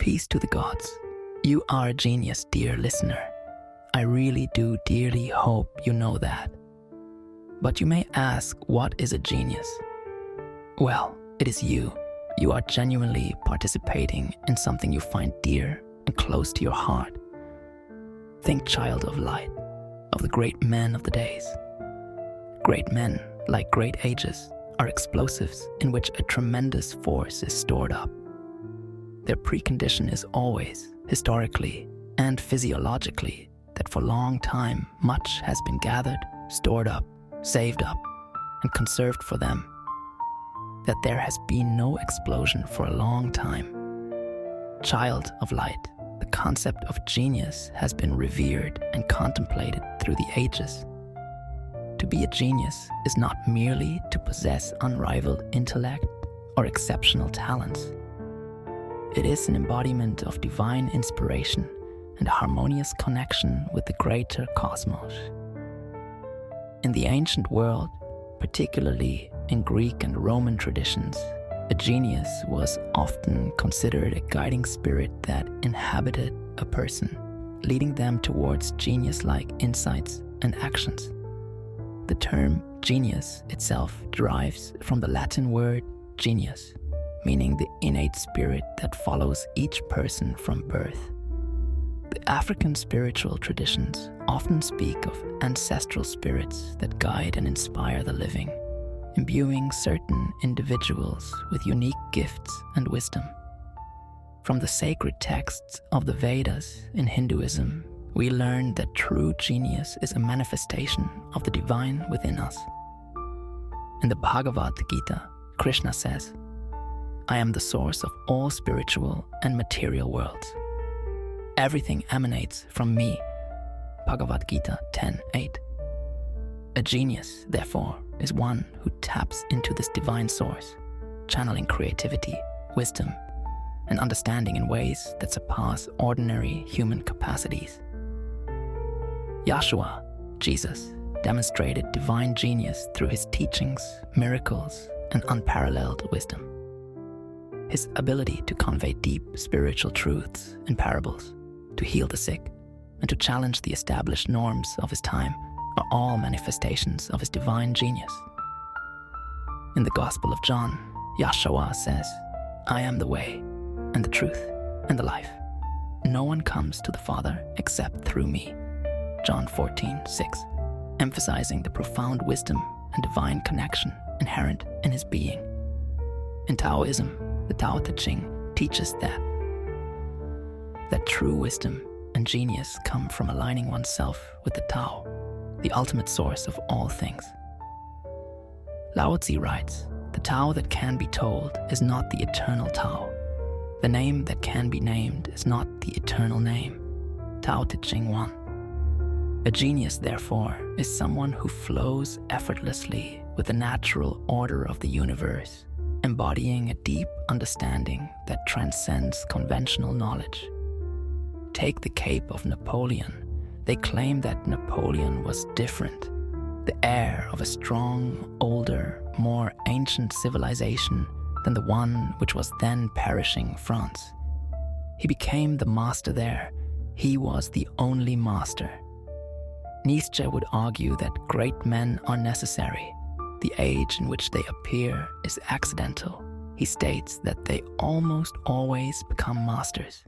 Peace to the gods. You are a genius, dear listener. I really do dearly hope you know that. But you may ask, what is a genius? Well, it is you. You are genuinely participating in something you find dear and close to your heart. Think, child of light, of the great men of the days. Great men, like great ages, are explosives in which a tremendous force is stored up. Their precondition is always, historically and physiologically, that for a long time much has been gathered, stored up, saved up, and conserved for them. That there has been no explosion for a long time. Child of light, the concept of genius has been revered and contemplated through the ages. To be a genius is not merely to possess unrivaled intellect or exceptional talents. It is an embodiment of divine inspiration and a harmonious connection with the greater cosmos. In the ancient world, particularly in Greek and Roman traditions, a genius was often considered a guiding spirit that inhabited a person, leading them towards genius-like insights and actions. The term genius itself derives from the Latin word genius, meaning the innate spirit that follows each person from birth. The African spiritual traditions often speak of ancestral spirits that guide and inspire the living, imbuing certain individuals with unique gifts and wisdom. From the sacred texts of the Vedas in Hinduism, we learn that true genius is a manifestation of the divine within us. In the Bhagavad Gita, Krishna says, "I am the source of all spiritual and material worlds. Everything emanates from me." Bhagavad Gita 10:8. A genius, therefore, is one who taps into this divine source, channeling creativity, wisdom, and understanding in ways that surpass ordinary human capacities. Yahshua, Jesus, demonstrated divine genius through his teachings, miracles, and unparalleled wisdom. His ability to convey deep spiritual truths in parables, to heal the sick, and to challenge the established norms of his time are all manifestations of his divine genius. In the Gospel of John, Yahshua says, "I am the way, and the truth, and the life. No one comes to the Father except through me." John 14:6, emphasizing the profound wisdom and divine connection inherent in his being. In Taoism, the Tao Te Ching teaches that true wisdom and genius come from aligning oneself with the Tao, the ultimate source of all things. Lao Tzu writes, "The Tao that can be told is not the eternal Tao. The name that can be named is not the eternal name." Tao Te Ching 1. A genius, therefore, is someone who flows effortlessly with the natural order of the universe, embodying a deep understanding that transcends conventional knowledge. Take the Cape of Napoleon. They claim that Napoleon was different, the heir of a strong, older, more ancient civilization than the one which was then perishing France. He became the master there. He was the only master. Nietzsche would argue that great men are necessary. The age in which they appear is accidental. He states that they almost always become masters.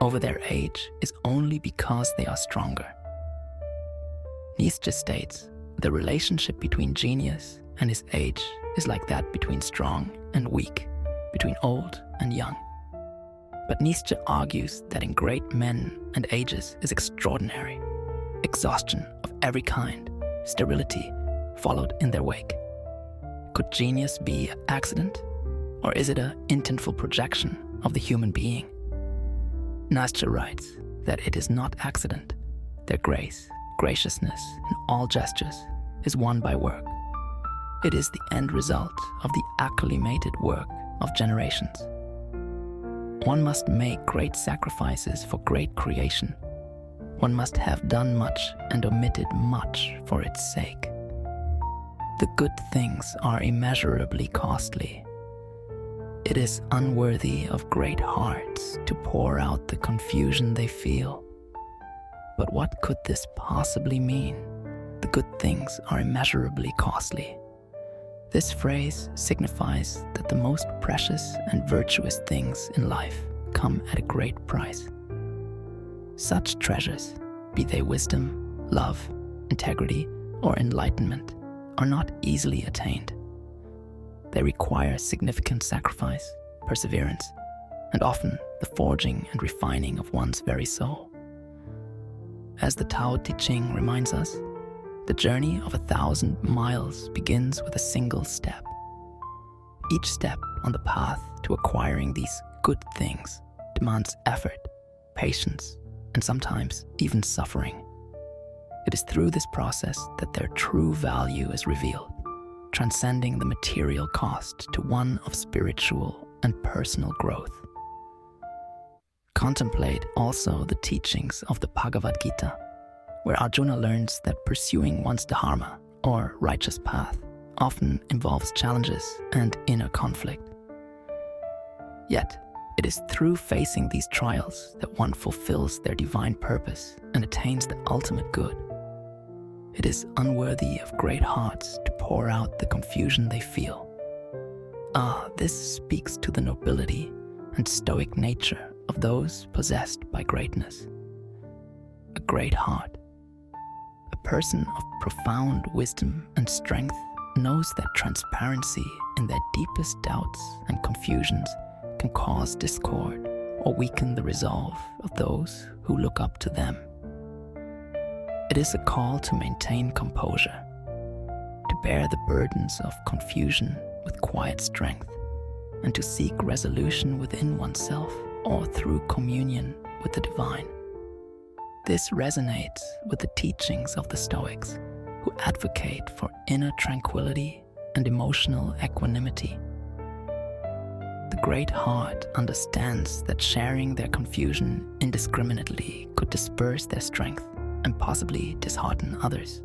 Over their age is only because they are stronger. Nietzsche states, the relationship between genius and his age is like that between strong and weak, between old and young. But Nietzsche argues that in great men and ages is extraordinary. Exhaustion of every kind, sterility, followed in their wake. Could genius be an accident, or is it an intentful projection of the human being? Nietzsche writes that it is not accident. Their grace, graciousness in all gestures is won by work. It is the end result of the acclimated work of generations. One must make great sacrifices for great creation. One must have done much and omitted much for its sake. The good things are immeasurably costly. It is unworthy of great hearts to pour out the confusion they feel. But what could this possibly mean? The good things are immeasurably costly. This phrase signifies that the most precious and virtuous things in life come at a great price. Such treasures, be they wisdom, love, integrity, or enlightenment, are not easily attained. They require significant sacrifice, perseverance, and often the forging and refining of one's very soul. As the Tao Te Ching reminds us, the journey of 1,000 miles begins with a single step. Each step on the path to acquiring these good things demands effort, patience, and sometimes even suffering. It is through this process that their true value is revealed, transcending the material cost to one of spiritual and personal growth. Contemplate also the teachings of the Bhagavad Gita, where Arjuna learns that pursuing one's dharma, or righteous path, often involves challenges and inner conflict. Yet, it is through facing these trials that one fulfills their divine purpose and attains the ultimate good. It is unworthy of great hearts to pour out the confusion they feel. This speaks to the nobility and stoic nature of those possessed by greatness. A great heart. A person of profound wisdom and strength knows that transparency in their deepest doubts and confusions can cause discord or weaken the resolve of those who look up to them. It is a call to maintain composure, to bear the burdens of confusion with quiet strength, and to seek resolution within oneself or through communion with the divine. This resonates with the teachings of the Stoics, who advocate for inner tranquility and emotional equanimity. The great heart understands that sharing their confusion indiscriminately could disperse their strength and possibly dishearten others.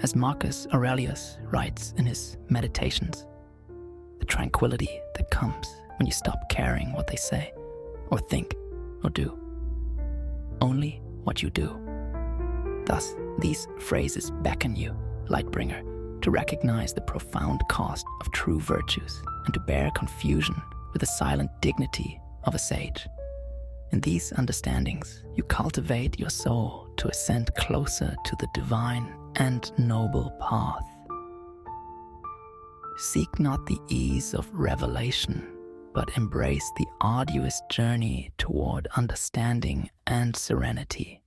As Marcus Aurelius writes in his Meditations, the tranquility that comes when you stop caring what they say, or think, or do. Only what you do. Thus, these phrases beckon you, Lightbringer, to recognize the profound cost of true virtues and to bear confusion with the silent dignity of a sage. In these understandings, you cultivate your soul to ascend closer to the divine and noble path. Seek not the ease of revelation, but embrace the arduous journey toward understanding and serenity.